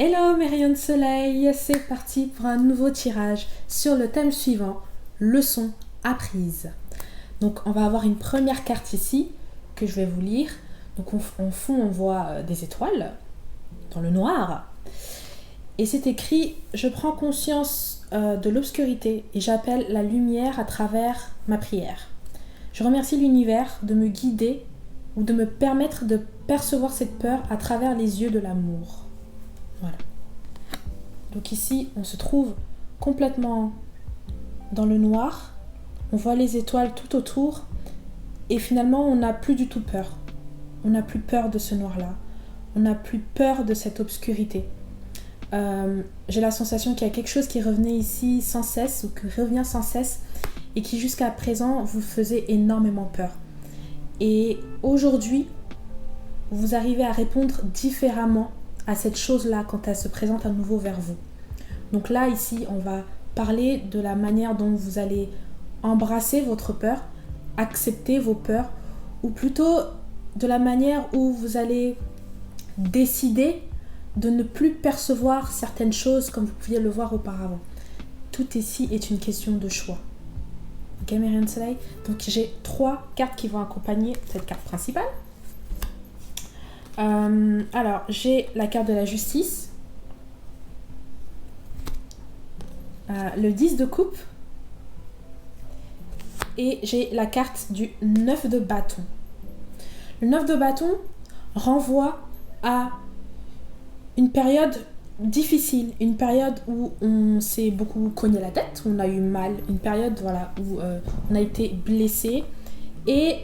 Hello mes rayons de soleil, c'est parti pour un nouveau tirage sur le thème suivant, leçon apprise. Donc on va avoir une première carte ici que je vais vous lire. Donc en fond on voit des étoiles dans le noir. Et c'est écrit « Je prends conscience de l'obscurité et j'appelle la lumière à travers ma prière. Je remercie l'univers de me guider ou de me permettre de percevoir cette peur à travers les yeux de l'amour. » Voilà. Donc ici, on se trouve complètement dans le noir. On voit les étoiles tout autour. Et finalement, on n'a plus du tout peur. On n'a plus peur de ce noir-là. On n'a plus peur de cette obscurité. J'ai la sensation qu'il y a quelque chose qui revenait ici sans cesse, ou qui revient sans cesse, et qui jusqu'à présent vous faisait énormément peur. Et aujourd'hui, vous arrivez à répondre différemment à cette chose-là quand elle se présente à nouveau vers vous. Donc là, ici, on va parler de la manière dont vous allez embrasser votre peur, accepter vos peurs, ou plutôt de la manière où vous allez décider de ne plus percevoir certaines choses comme vous pouviez le voir auparavant. Tout ici est une question de choix. Ok, mes rayons de soleil. Donc j'ai 3 cartes qui vont accompagner cette carte principale. Alors, j'ai la carte de la justice, le 10 de coupe, et j'ai la carte du 9 de bâton. Le 9 de bâton renvoie à une période difficile, une période où on s'est beaucoup cogné la tête, on a eu mal, une période où on a été blessé, et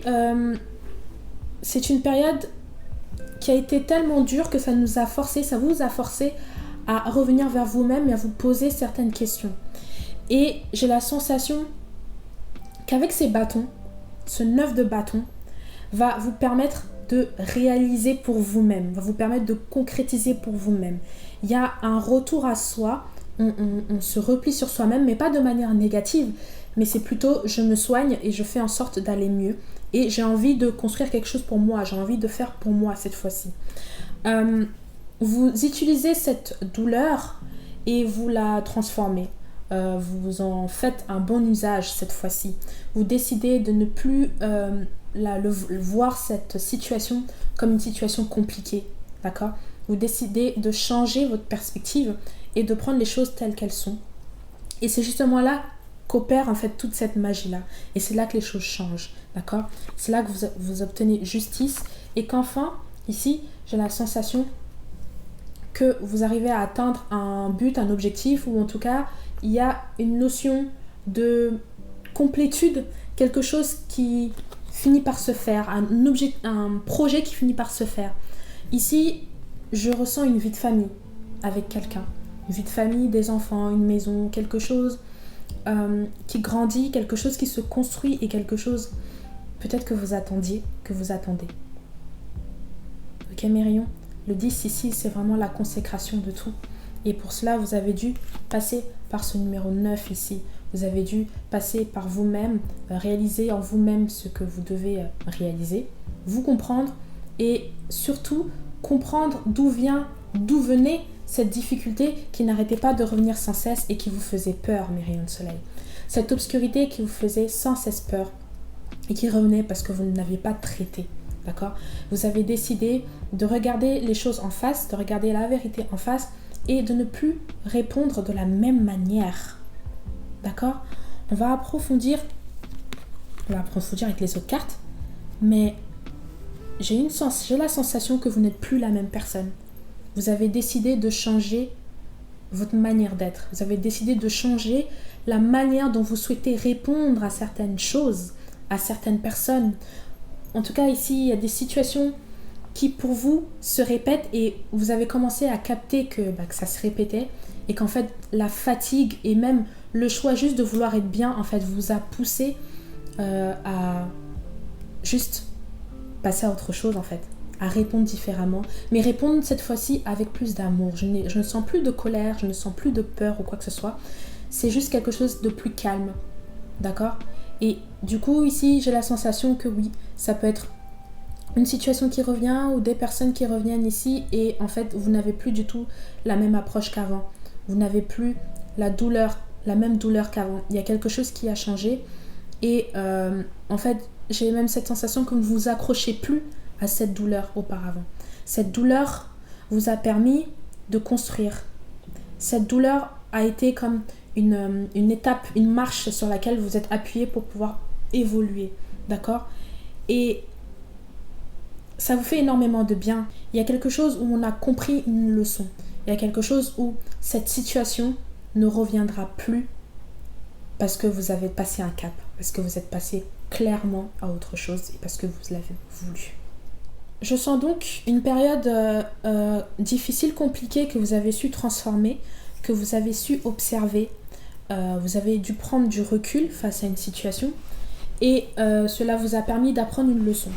c'est une période qui a été tellement dur que ça vous a forcé à revenir vers vous-même et à vous poser certaines questions. Et j'ai la sensation qu'avec ces bâtons, ce 9 de bâton va vous permettre de réaliser pour vous-même, va vous permettre de concrétiser pour vous-même. Il y a un retour à soi, on se replie sur soi-même, mais pas de manière négative, mais c'est plutôt je me soigne et je fais en sorte d'aller mieux. Et j'ai envie de construire quelque chose pour moi, j'ai envie de faire pour moi cette fois-ci. Vous utilisez cette douleur et vous la transformez. Vous en faites un bon usage cette fois-ci. Vous décidez de ne plus voir cette situation comme une situation compliquée. D'accord ? Vous décidez de changer votre perspective et de prendre les choses telles qu'elles sont. Et c'est justement là qu'opère en fait toute cette magie-là. Et c'est là que les choses changent. D'accord ? C'est là que vous obtenez justice et qu'enfin, ici, j'ai la sensation que vous arrivez à atteindre un but, un objectif, ou en tout cas, il y a une notion de complétude, quelque chose qui finit par se faire, un projet qui finit par se faire. Ici, je ressens une vie de famille avec quelqu'un. Une vie de famille, des enfants, une maison, quelque chose qui grandit, quelque chose qui se construit et quelque chose peut-être que vous attendiez, que vous attendez. Ok mes rayons ? Le 10 ici, c'est vraiment la consécration de tout. Et pour cela, vous avez dû passer par ce numéro 9 ici. Vous avez dû passer par vous-même, réaliser en vous-même ce que vous devez réaliser, vous comprendre et surtout comprendre d'où venait cette difficulté qui n'arrêtait pas de revenir sans cesse et qui vous faisait peur, mes rayons de soleil. Cette obscurité qui vous faisait sans cesse peur et qui revenait parce que vous ne l'aviez pas traité. D'accord ? Vous avez décidé de regarder les choses en face, de regarder la vérité en face et de ne plus répondre de la même manière. D'accord ? On va approfondir avec les autres cartes, mais j'ai la sensation que vous n'êtes plus la même personne. Vous avez décidé de changer votre manière d'être. Vous avez décidé de changer la manière dont vous souhaitez répondre à certaines choses, à certaines personnes. En tout cas, ici, il y a des situations qui, pour vous, se répètent et vous avez commencé à capter que ça se répétait et qu'en fait, la fatigue et même le choix juste de vouloir être bien, en fait, vous a poussé à juste passer à autre chose, en fait, à répondre différemment, mais répondre cette fois-ci avec plus d'amour. Je ne sens plus de colère, je ne sens plus de peur ou quoi que ce soit. C'est juste quelque chose de plus calme, d'accord ? Et du coup, ici, j'ai la sensation que oui, ça peut être une situation qui revient ou des personnes qui reviennent ici et en fait vous n'avez plus du tout la même approche qu'avant. Vous n'avez plus la même douleur qu'avant. Il y a quelque chose qui a changé et en fait j'ai même cette sensation que vous ne vous accrochez plus à cette douleur auparavant. Cette douleur vous a permis de construire. Cette douleur a été comme une étape, une marche sur laquelle vous êtes appuyé pour pouvoir évoluer. D'accord ? Et ça vous fait énormément de bien. Il y a quelque chose où on a compris une leçon. Il y a quelque chose où cette situation ne reviendra plus parce que vous avez passé un cap, parce que vous êtes passé clairement à autre chose et parce que vous l'avez voulu. Je sens donc une période difficile, compliquée que vous avez su transformer, que vous avez su observer. Vous avez dû prendre du recul face à une situation et cela vous a permis d'apprendre une leçon.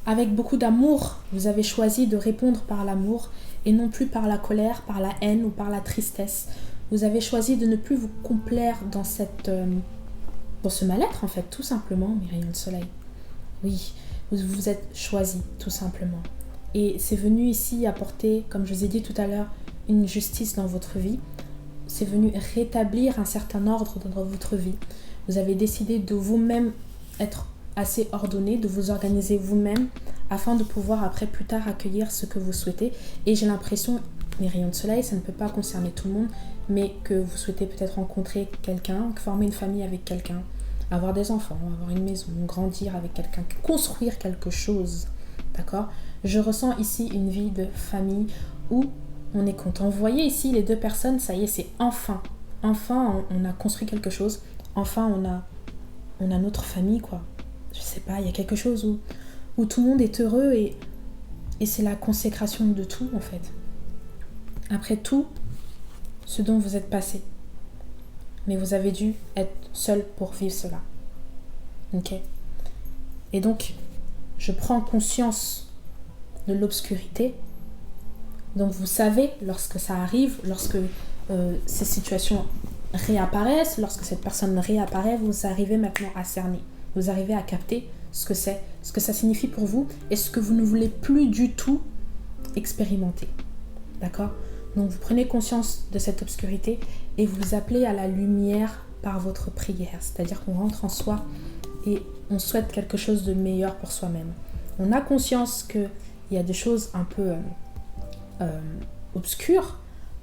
Avec beaucoup d'amour, vous avez choisi de répondre par l'amour et non plus par la colère, par la haine ou par la tristesse. Vous avez choisi de ne plus vous complaire dans ce mal-être en fait, tout simplement, mes rayons de soleil. Oui, vous vous êtes choisi, tout simplement. Et c'est venu ici apporter, comme je vous ai dit tout à l'heure, une justice dans votre vie. C'est venu rétablir un certain ordre dans votre vie. Vous avez décidé de vous-même être assez ordonné, de vous organiser vous-même afin de pouvoir après plus tard accueillir ce que vous souhaitez. Et j'ai l'impression, mes rayons de soleil, ça ne peut pas concerner tout le monde, mais que vous souhaitez peut-être rencontrer quelqu'un, former une famille avec quelqu'un, avoir des enfants, avoir une maison, grandir avec quelqu'un, construire quelque chose. D'accord ? Je ressens ici une vie de famille où on est content. Vous voyez ici les deux personnes, ça y est, c'est enfin. Enfin, on a construit quelque chose. Enfin, on a notre famille, quoi. Je sais pas, il y a quelque chose où tout le monde est heureux et c'est la consécration de tout, en fait. Après tout ce dont vous êtes passé. Mais vous avez dû être seul pour vivre cela. Ok ? Et donc, je prends conscience de l'obscurité. Donc, vous savez, lorsque ça arrive, lorsque ces situations réapparaissent, lorsque cette personne réapparaît, vous arrivez maintenant à cerner. Vous arrivez à capter ce que c'est, ce que ça signifie pour vous et ce que vous ne voulez plus du tout expérimenter. D'accord ? Donc vous prenez conscience de cette obscurité et vous appelez à la lumière par votre prière. C'est-à-dire qu'on rentre en soi et on souhaite quelque chose de meilleur pour soi-même. On a conscience qu'il y a des choses un peu obscures,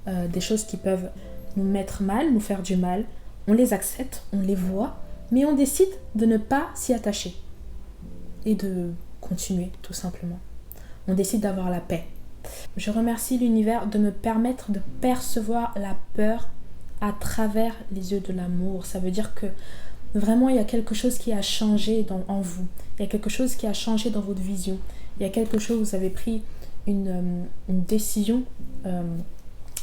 des choses qui peuvent nous mettre mal, nous faire du mal. On les accepte, on les voit, mais on décide de ne pas s'y attacher et de continuer tout simplement. On décide d'avoir la paix. Je remercie l'univers de me permettre de percevoir la peur à travers les yeux de l'amour. Ça veut dire que vraiment il y a quelque chose qui a changé en vous. Il y a quelque chose qui a changé dans votre vision. Il y a quelque chose, vous avez pris une décision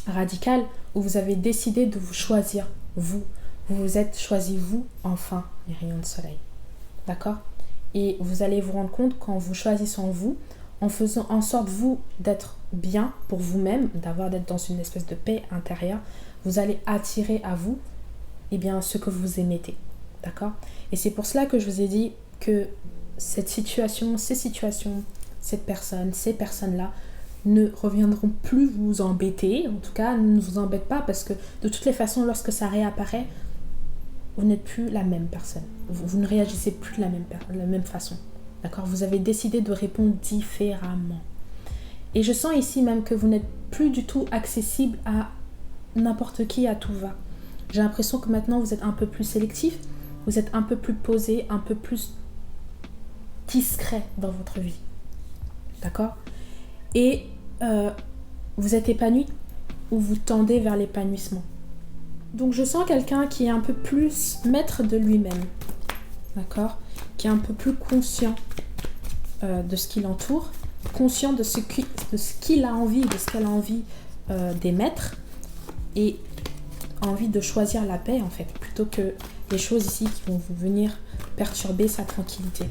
radicale où vous avez décidé de vous choisir, vous. Vous vous êtes choisi, vous, enfin, les rayons de soleil. D'accord ? Et vous allez vous rendre compte qu'en vous choisissant vous, en faisant en sorte, vous, d'être bien pour vous-même, d'être dans une espèce de paix intérieure, vous allez attirer à vous ce que vous émettez. D'accord ? Et c'est pour cela que je vous ai dit que cette situation, ces situations, cette personne, ces personnes-là ne reviendront plus vous embêter. En tout cas, ne vous embêtent pas parce que de toutes les façons, lorsque ça réapparaît, vous n'êtes plus la même personne. Vous ne réagissez plus de la même façon. D'accord ? Vous avez décidé de répondre différemment. Et je sens ici même que vous n'êtes plus du tout accessible à n'importe qui, à tout va. J'ai l'impression que maintenant vous êtes un peu plus sélectif, vous êtes un peu plus posé, un peu plus discret dans votre vie. D'accord ? Et vous êtes épanoui ou vous tendez vers l'épanouissement. Donc je sens quelqu'un qui est un peu plus maître de lui-même. D'accord ? Qui est un peu plus conscient de ce qui l'entoure, conscient de ce qu'il a envie, de ce qu'elle a envie d'émettre et envie de choisir la paix en fait, plutôt que les choses ici qui vont venir perturber sa tranquillité.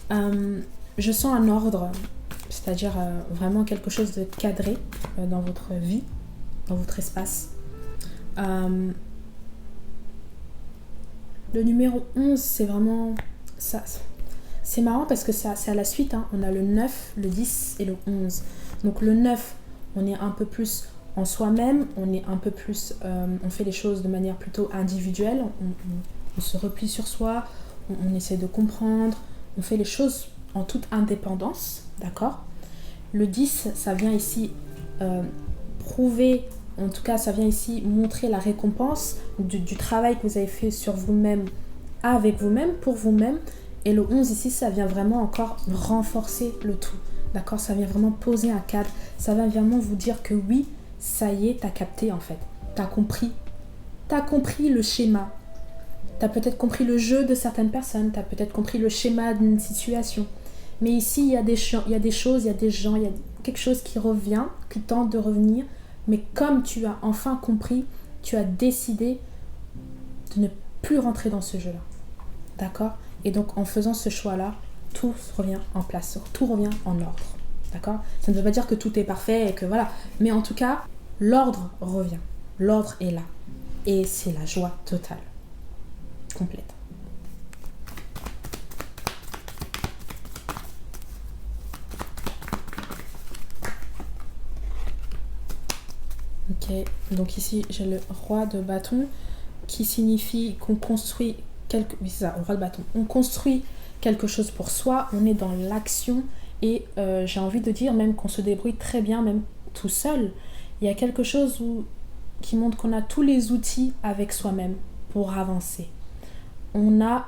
Je sens un ordre, c'est-à-dire vraiment quelque chose de cadré dans votre vie, dans votre espace. Le numéro 11, c'est vraiment... Ça c'est marrant parce que c'est à la suite, hein. On a le 9, le 10 et le 11. Donc le 9, on est un peu plus en soi-même, on est un peu plus, on fait les choses de manière plutôt individuelle, on se replie sur soi, on essaie de comprendre, on fait les choses en toute indépendance, d'accord? Le 10, ça vient ici prouver, en tout cas ça vient ici montrer la récompense du travail que vous avez fait sur vous-même, avec vous-même, pour vous-même. Et le 11 ici, ça vient vraiment encore renforcer le tout, d'accord? Ça vient vraiment poser un cadre, ça vient vraiment vous dire que oui, ça y est, t'as capté en fait, t'as compris le schéma, t'as peut-être compris le jeu de certaines personnes, t'as peut-être compris le schéma d'une situation. Mais ici, il y a des choses, il y a des gens, il y a quelque chose qui revient, qui tente de revenir. Mais comme tu as enfin compris, tu as décidé de ne plus rentrer dans ce jeu-là. D'accord? Et donc, en faisant ce choix-là, tout revient en place, tout revient en ordre. D'accord? Ça ne veut pas dire que tout est parfait et que voilà. Mais en tout cas, l'ordre revient. L'ordre est là. Et c'est la joie totale. Complète. Ok, donc ici j'ai le roi de bâton qui signifie qu'on construit quelque... Oui, c'est ça, le roi de bâton. On construit quelque chose pour soi, on est dans l'action et j'ai envie de dire même qu'on se débrouille très bien, même tout seul. Il y a quelque chose qui montre qu'on a tous les outils avec soi-même pour avancer. On a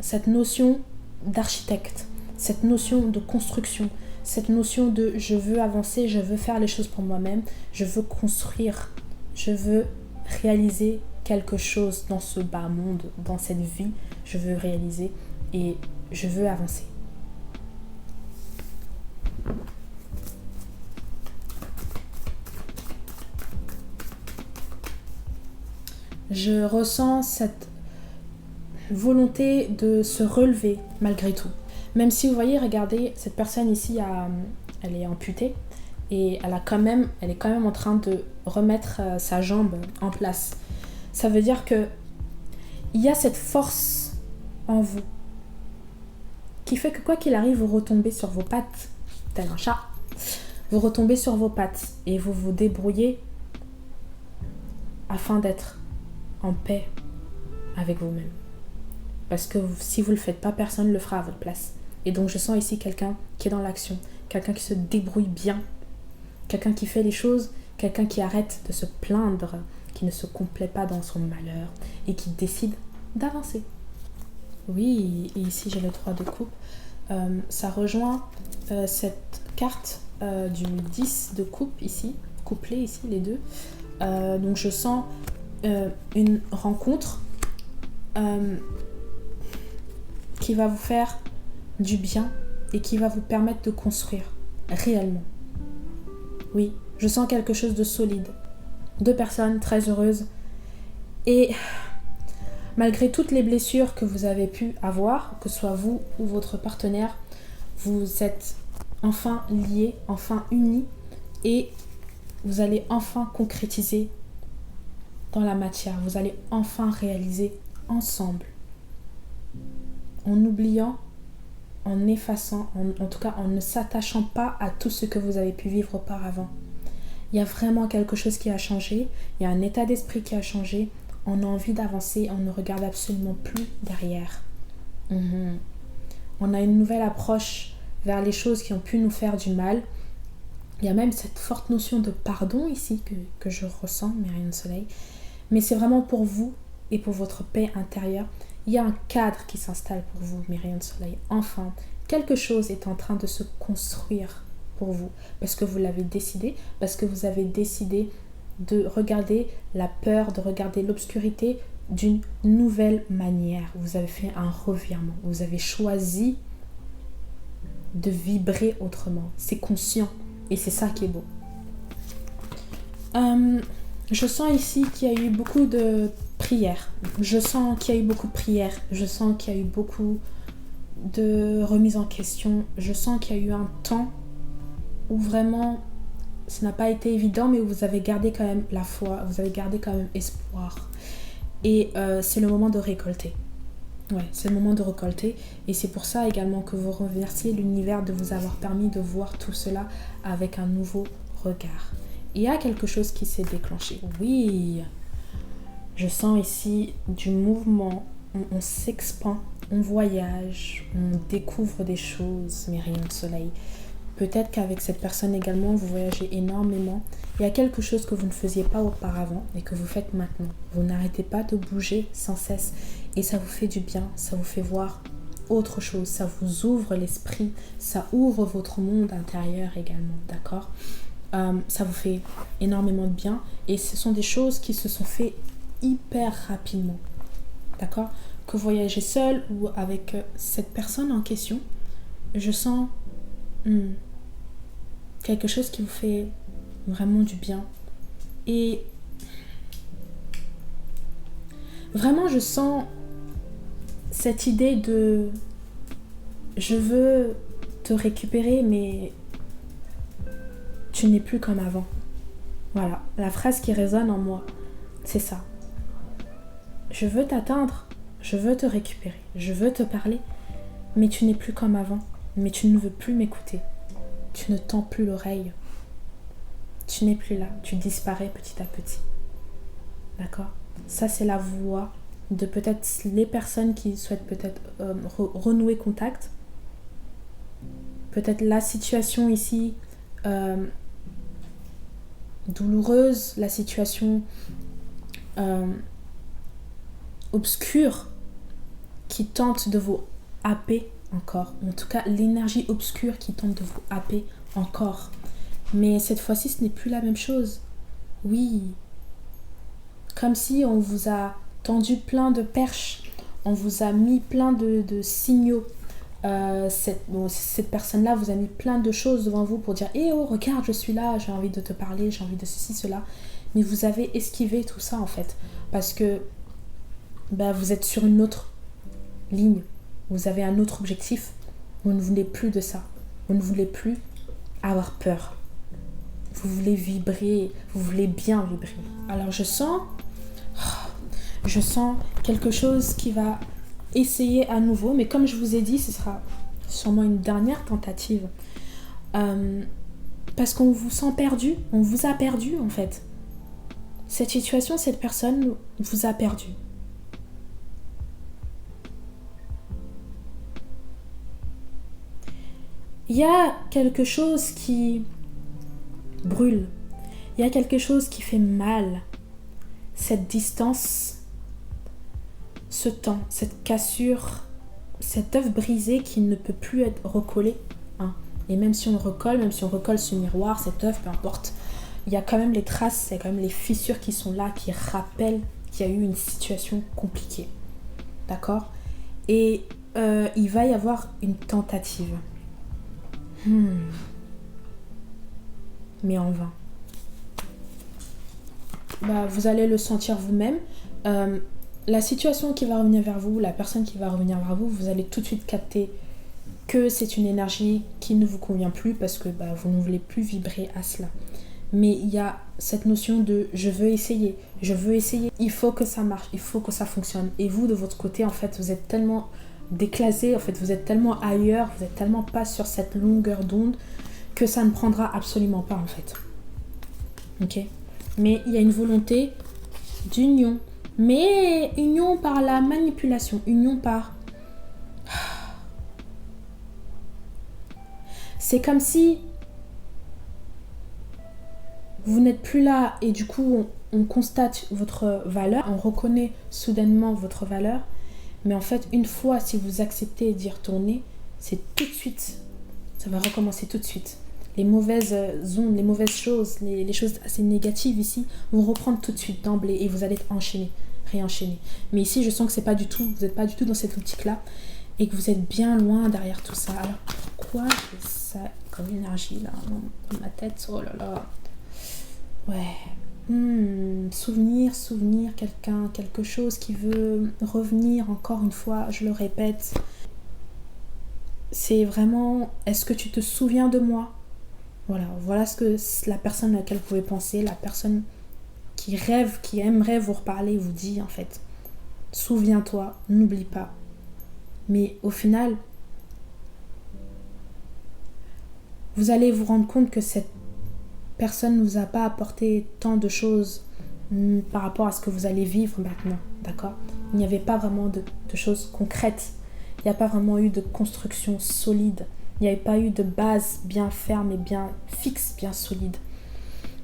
cette notion d'architecte, cette notion de construction, cette notion de je veux avancer, je veux faire les choses pour moi-même, je veux construire, je veux réaliser quelque chose dans ce bas monde, dans cette vie, je veux réaliser et je veux avancer. Je ressens cette volonté de se relever malgré tout. Même si vous voyez, regardez, cette personne ici, elle est amputée et elle est quand même en train de remettre sa jambe en place. Ça veut dire que il y a cette force en vous qui fait que quoi qu'il arrive, vous retombez sur vos pattes, tel un chat. Vous retombez sur vos pattes et vous vous débrouillez afin d'être en paix avec vous-même. Parce que si vous ne le faites pas, personne ne le fera à votre place. Et donc je sens ici quelqu'un qui est dans l'action, quelqu'un qui se débrouille bien, quelqu'un qui fait les choses, quelqu'un qui arrête de se plaindre, qui ne se complaît pas dans son malheur et qui décide d'avancer. Oui, et ici j'ai le 3 de coupe. Ça rejoint cette carte du 10 de coupe ici, couplé ici les deux. Donc je sens une rencontre qui va vous faire du bien et qui va vous permettre de construire réellement. Oui, je sens quelque chose de solide. 2 personnes très heureuses et malgré toutes les blessures que vous avez pu avoir, que ce soit vous ou votre partenaire, vous êtes enfin liés, enfin unis et vous allez enfin concrétiser dans la matière. Vous allez enfin réaliser ensemble. En oubliant, en effaçant, en tout cas en ne s'attachant pas à tout ce que vous avez pu vivre auparavant. Il y a vraiment quelque chose qui a changé, il y a un état d'esprit qui a changé, on a envie d'avancer, on ne regarde absolument plus derrière. On a une nouvelle approche vers les choses qui ont pu nous faire du mal. Il y a même cette forte notion de pardon ici que je ressens, Myriam Soleil. Mais c'est vraiment pour vous et pour votre paix intérieure. Il y a un cadre qui s'installe pour vous, Myriam Soleil. Enfin, quelque chose est en train de se construire pour vous. Parce que vous l'avez décidé, parce que vous avez décidé de regarder la peur, de regarder l'obscurité d'une nouvelle manière. Vous avez fait un revirement. Vous avez choisi de vibrer autrement. C'est conscient et c'est ça qui est beau. Je sens ici qu'il y a eu beaucoup de prières. Je sens qu'il y a eu beaucoup de prières. Je sens qu'il y a eu beaucoup de remises en question. Je sens qu'il y a eu un temps où vraiment ça n'a pas été évident, mais vous avez gardé quand même la foi, vous avez gardé quand même espoir. Et c'est le moment de récolter. Ouais, c'est le moment de récolter. Et c'est pour ça également que vous remerciez l'univers de vous avoir permis de voir tout cela avec un nouveau regard. Il y a quelque chose qui s'est déclenché. Oui, je sens ici du mouvement. On s'expand, on voyage, on découvre des choses, mes rayons de soleil. Peut-être qu'avec cette personne également, vous voyagez énormément. Il y a quelque chose que vous ne faisiez pas auparavant et que vous faites maintenant. Vous n'arrêtez pas de bouger sans cesse et ça vous fait du bien, ça vous fait voir autre chose, ça vous ouvre l'esprit, ça ouvre votre monde intérieur également, d'accord? Ça vous fait énormément de bien et ce sont des choses qui se sont faites hyper rapidement, d'accord? Que vous voyagez seul ou avec cette personne en question, je sens quelque chose qui vous fait vraiment du bien. Et vraiment, je sens cette idée de je veux te récupérer, mais tu n'es plus comme avant. Voilà, la phrase qui résonne en moi, c'est ça. Je veux t'atteindre, je veux te récupérer, je veux te parler, mais tu n'es plus comme avant. Mais tu ne veux plus m'écouter. Tu ne tends plus l'oreille. Tu n'es plus là. Tu disparais petit à petit. D'accord? Ça, c'est la voix de peut-être les personnes qui souhaitent peut-être renouer contact. Peut-être la situation ici douloureuse, la situation obscure qui tente de vous happer encore. En tout cas, l'énergie obscure qui tente de vous happer encore. Mais cette fois-ci, ce n'est plus la même chose. Oui. Comme si on vous a tendu plein de perches. On vous a mis plein de signaux. Cette personne-là vous a mis plein de choses devant vous pour dire « Eh oh, regarde, je suis là, j'ai envie de te parler, j'ai envie de ceci, cela. » Mais vous avez esquivé tout ça, en fait. Parce que vous êtes sur une autre ligne. Vous avez un autre objectif. Vous ne voulez plus de ça. Vous ne voulez plus avoir peur. Vous voulez vibrer. Vous voulez bien vibrer. Alors je sens quelque chose qui va essayer à nouveau. Mais comme je vous ai dit, ce sera sûrement une dernière tentative. Parce qu'on vous sent perdu. On vous a perdu en fait. Cette situation, cette personne vous a perdu. Il y a quelque chose qui brûle. Il y a quelque chose qui fait mal. Cette distance, ce temps, cette cassure, cet œuf brisé qui ne peut plus être recollé. Et même si on recolle ce miroir, cet œuf, peu importe, il y a quand même les traces, il y a quand même les fissures qui sont là, qui rappellent qu'il y a eu une situation compliquée. D'accord? Et il va y avoir une tentative. Mais en vain. Vous allez le sentir vous-même. La situation qui va revenir vers vous, la personne qui va revenir vers vous, vous allez tout de suite capter que c'est une énergie qui ne vous convient plus parce que vous ne voulez plus vibrer à cela. Mais il y a cette notion de je veux essayer, il faut que ça marche, il faut que ça fonctionne. Et vous, de votre côté, en fait, vous êtes tellement déclassé, en fait, vous êtes tellement ailleurs, vous êtes tellement pas sur cette longueur d'onde que ça ne prendra absolument pas, en fait. Ok? Mais il y a une volonté d'union. Mais union par la manipulation, union par... C'est comme si vous n'êtes plus là et du coup on constate votre valeur, on reconnaît soudainement votre valeur, mais en fait une fois si vous acceptez d'y retourner, c'est tout de suite, ça va recommencer tout de suite. Les mauvaises ondes, les mauvaises choses, les choses assez négatives ici vont reprendre tout de suite d'emblée et vous allez réenchaîner. Mais ici je sens que c'est pas du tout, vous n'êtes pas du tout dans cette optique là et que vous êtes bien loin derrière tout ça. Alors pourquoi j'ai ça comme énergie là dans ma tête? Oh là là. Ouais. Souvenir, quelqu'un, quelque chose qui veut revenir encore une fois, je le répète. C'est vraiment, est-ce que tu te souviens de moi? Voilà ce que la personne à laquelle vous pouvez penser, la personne qui aimerait vous reparler, vous dit en fait. Souviens-toi, n'oublie pas, Mais au final, vous allez vous rendre compte que cette personne ne vous a pas apporté tant de choses par rapport à ce que vous allez vivre maintenant, d'accord? Il n'y avait pas vraiment de choses concrètes. Il n'y a pas vraiment eu de construction solide. Il n'y avait pas eu de base bien ferme et bien fixe, bien solide.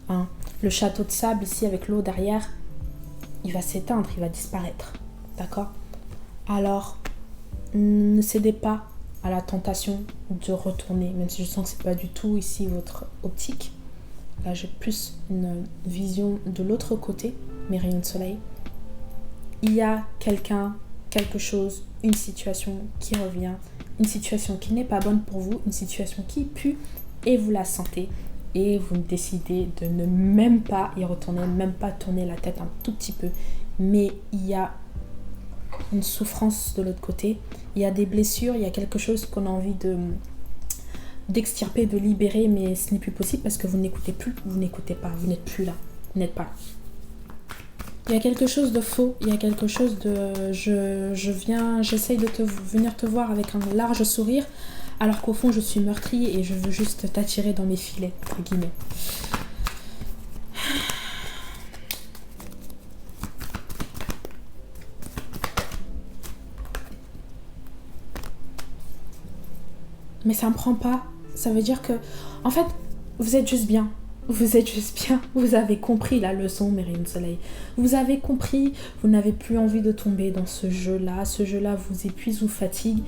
Hein? Le château de sable ici avec l'eau derrière, il va s'éteindre, il va disparaître, d'accord? Alors, ne cédez pas à la tentation de retourner, même si je sens que c'est pas du tout ici votre optique. Là, j'ai plus une vision de l'autre côté, mes rayons de soleil. Il y a quelqu'un, quelque chose, une situation qui revient, une situation qui n'est pas bonne pour vous, une situation qui pue, et vous la sentez. Et vous décidez de ne même pas y retourner, même pas tourner la tête un tout petit peu. Mais il y a une souffrance de l'autre côté, il y a des blessures, il y a quelque chose qu'on a envie d'extirper, de libérer, mais ce n'est plus possible parce que vous n'écoutez plus, vous n'écoutez pas, vous n'êtes plus là, vous n'êtes pas là. Il y a quelque chose de faux, il y a quelque chose de... J'essaye de venir te voir avec un large sourire, alors qu'au fond je suis meurtrie et je veux juste t'attirer dans mes filets, entre guillemets. Mais ça me prend pas. Ça veut dire que, en fait, vous êtes juste bien. Vous êtes juste bien. Vous avez compris la leçon, mes rayons de soleil. Vous avez compris, vous n'avez plus envie de tomber dans ce jeu-là. Ce jeu-là vous épuise, vous fatigue.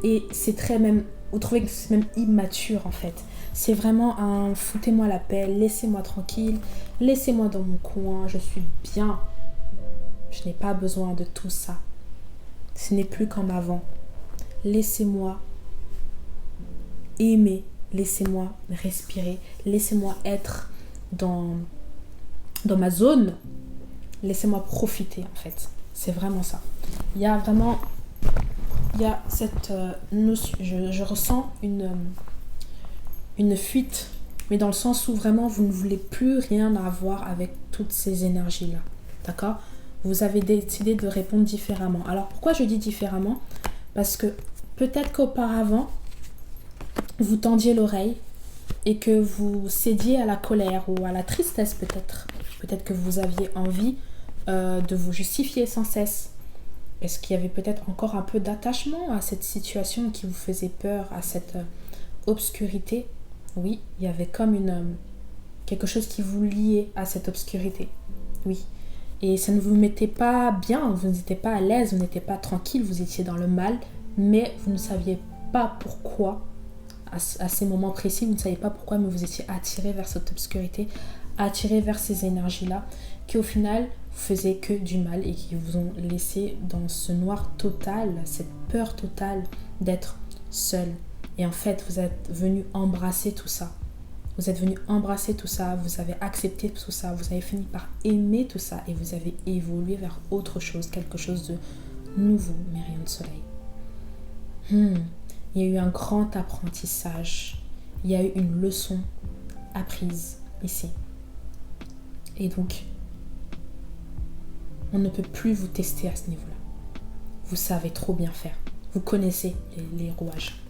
Et c'est très même, vous trouvez que c'est même immature, en fait. C'est vraiment un foutez-moi la paix, laissez-moi tranquille, laissez-moi dans mon coin, je suis bien. Je n'ai pas besoin de tout ça. Ce n'est plus comme avant. Laissez-moi aimer, laissez-moi respirer, laissez-moi être dans ma zone, laissez-moi profiter en fait, c'est vraiment ça. Il y a cette notion, je ressens une fuite, mais dans le sens où vraiment vous ne voulez plus rien avoir avec toutes ces énergies-là, d'accord? Vous avez décidé de répondre différemment. Alors pourquoi je dis différemment? Parce que peut-être qu'auparavant, vous tendiez l'oreille et que vous cédiez à la colère ou à la tristesse peut-être. Peut-être que vous aviez envie de vous justifier sans cesse. Est-ce qu'il y avait peut-être encore un peu d'attachement à cette situation qui vous faisait peur, à cette obscurité? Oui, il y avait comme quelque chose qui vous liait à cette obscurité. Oui. Et ça ne vous mettait pas bien, vous n'étiez pas à l'aise, vous n'étiez pas tranquille, vous étiez dans le mal, mais vous ne saviez pas pourquoi. À ces moments précis, vous ne saviez pas pourquoi, mais vous étiez attiré vers cette obscurité, attiré vers ces énergies-là, qui au final faisaient que du mal et qui vous ont laissé dans ce noir total, cette peur totale d'être seul. Et en fait, vous êtes venu embrasser tout ça. Vous êtes venu embrasser tout ça, vous avez accepté tout ça, vous avez fini par aimer tout ça et vous avez évolué vers autre chose, quelque chose de nouveau, mes rayons de soleil. Il y a eu un grand apprentissage. Il y a eu une leçon apprise ici. Et donc, on ne peut plus vous tester à ce niveau-là. Vous savez trop bien faire. Vous connaissez les rouages.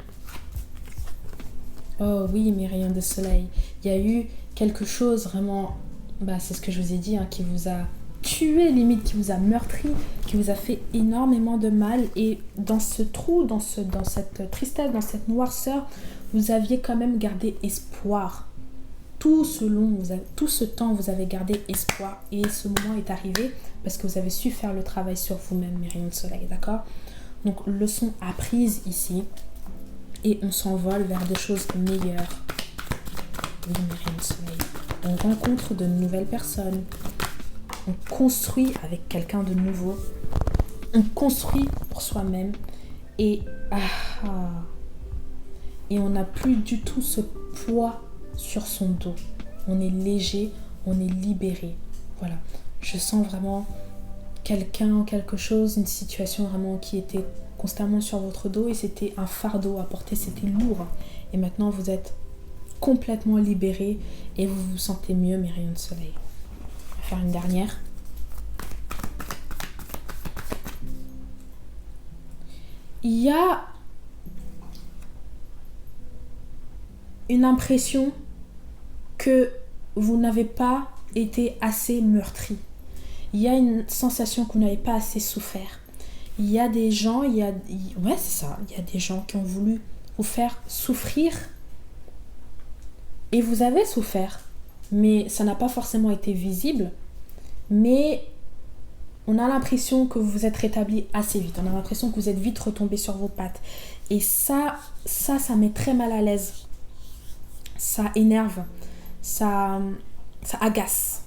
Oh oui, mes rayons de soleil. Il y a eu quelque chose vraiment... c'est ce que je vous ai dit, qui vous a tué, limite, qui vous a meurtri, qui vous a fait énormément de mal. Et dans ce trou, dans cette tristesse, dans cette noirceur, vous aviez quand même gardé espoir. Tout ce temps, vous avez gardé espoir. Et ce moment est arrivé parce que vous avez su faire le travail sur vous-même, mes rayons de soleil, d'accord? Donc, leçon apprise ici. Et on s'envole vers des choses meilleures. Oui, mes rayons de soleil. On rencontre de nouvelles personnes. On construit avec quelqu'un de nouveau. On construit pour soi-même. Et on n'a plus du tout ce poids sur son dos. On est léger, on est libéré. Voilà. Je sens vraiment quelqu'un, quelque chose, une situation vraiment qui était constamment sur votre dos et c'était un fardeau à porter, c'était lourd. Et maintenant, vous êtes complètement libéré et vous vous sentez mieux, mes rayons de soleil. On va faire une dernière. il y a une impression que vous n'avez pas été assez meurtri. Il y a une sensation que vous n'avez pas assez souffert. Il y a des gens, ouais, c'est ça, il y a des gens qui ont voulu vous faire souffrir et vous avez souffert, mais ça n'a pas forcément été visible, mais on a l'impression que vous vous êtes rétabli assez vite, on a l'impression que vous êtes vite retombé sur vos pattes et ça met très mal à l'aise, ça énerve, ça agace.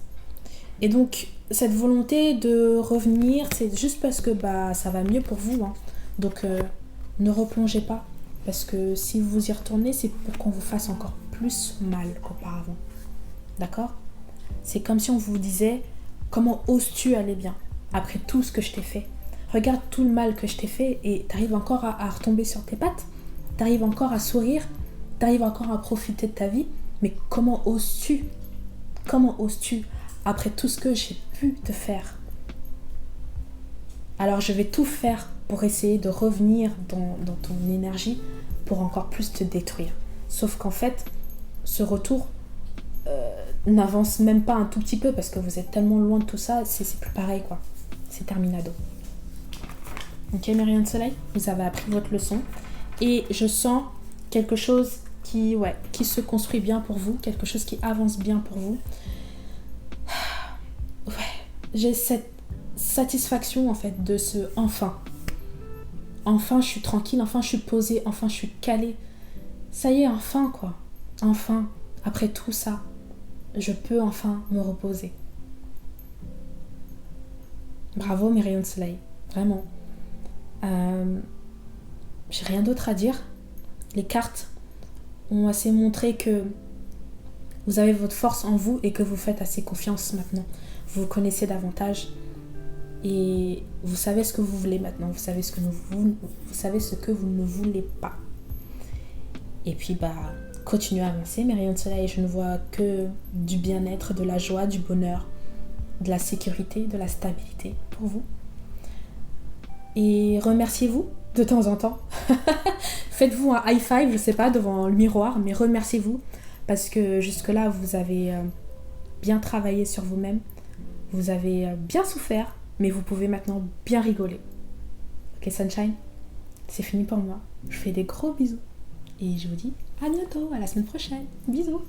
Et donc cette volonté de revenir, c'est juste parce que ça va mieux pour vous, hein. Donc ne replongez pas, parce que si vous y retournez, c'est pour qu'on vous fasse encore plus mal qu'auparavant. D'accord ? C'est comme si on vous disait, comment oses-tu aller bien après tout ce que je t'ai fait ? Regarde tout le mal que je t'ai fait et t'arrives encore à retomber sur tes pattes, t'arrives encore à sourire, t'arrives encore à profiter de ta vie, mais comment oses-tu ? Comment oses-tu après tout ce que j'ai pu te faire ? Alors je vais tout faire pour essayer de revenir dans ton énergie pour encore plus te détruire. Sauf qu'en fait, ce retour n'avance même pas un tout petit peu parce que vous êtes tellement loin de tout ça, c'est plus pareil quoi. C'est terminado. Ok mes rayons de soleil, vous avez appris votre leçon et je sens quelque chose qui se construit bien pour vous, quelque chose qui avance bien pour vous. Ouais, j'ai cette satisfaction en fait de ce enfin je suis tranquille, enfin je suis posée, enfin je suis calée, ça y est, enfin quoi, enfin après tout ça je peux enfin me reposer. Bravo mes rayons de soleil, vraiment. J'ai rien d'autre à dire. Les cartes ont assez montré que vous avez votre force en vous et que vous faites assez confiance maintenant. Vous vous connaissez davantage et vous savez ce que vous voulez maintenant. Vous savez ce que vous ne voulez pas. Et puis continuez à avancer mes rayons de soleil. Je ne vois que du bien-être, de la joie, du bonheur, de la sécurité, de la stabilité pour vous. Et remerciez-vous de temps en temps. Faites-vous un high five, je sais pas, devant le miroir, mais remerciez-vous parce que jusque-là, vous avez bien travaillé sur vous-même, vous avez bien souffert, mais vous pouvez maintenant bien rigoler. Ok, Sunshine, c'est fini pour moi. Je fais des gros bisous et je vous dis à bientôt, à la semaine prochaine. Bisous.